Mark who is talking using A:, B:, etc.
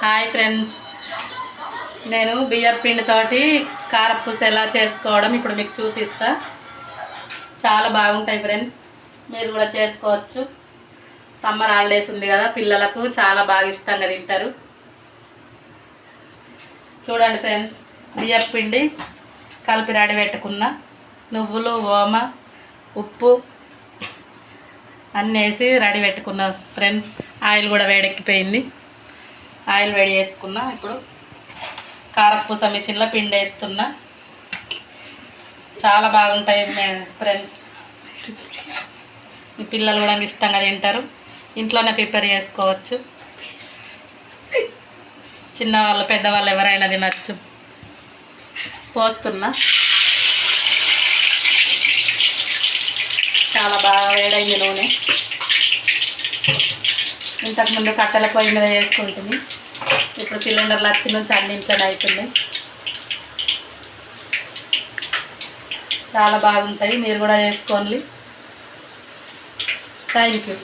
A: Hi friends, నేను బియ్యం పిండితోటి కారపూస ఎలా చేసుకోవడం ఇప్పుడు మీకు చూపిస్తా. చాలా బాగుంటాయి ఫ్రెండ్స్, మీరు కూడా చేసుకోవచ్చు. సమ్మర్ హాలిడేస్ ఉంది కదా, పిల్లలకు చాలా బాగా ఇష్టంగా తింటారు. చూడండి ఫ్రెండ్స్, బియ్యం పిండి కలిపి రెడీ పెట్టుకున్న నువ్వులు, ఓమ, ఉప్పు అన్నీ వేసి రెడీ పెట్టుకున్న ఫ్రెండ్స్. ఆయిల్ కూడా వేడెక్కిపోయింది. ఆయిల్ వేడి చేసుకున్నా. ఇప్పుడు కారపూస మిషన్లో పిండి వేస్తున్నా. చాలా బాగుంటాయి ఫ్రెండ్స్, మీ పిల్లలు కూడా ఇష్టంగా తింటారు. ఇంట్లోనే ప్రిపేర్ చేసుకోవచ్చు. చిన్నవాళ్ళు పెద్దవాళ్ళు ఎవరైనా తినచ్చు. పోస్తున్నా. చాలా బాగా వేడైంది నూనె. ఇంతకుముందు కట్టెల పొయ్యి మీద చేసుకుంటుంది. ఇప్పుడు సిలిండర్లు వచ్చి నుంచి అన్ని ఇంట్లోనే అవుతుంది. చాలా బాగుంటాయి, మీరు కూడా చేసుకోండి. Thank you.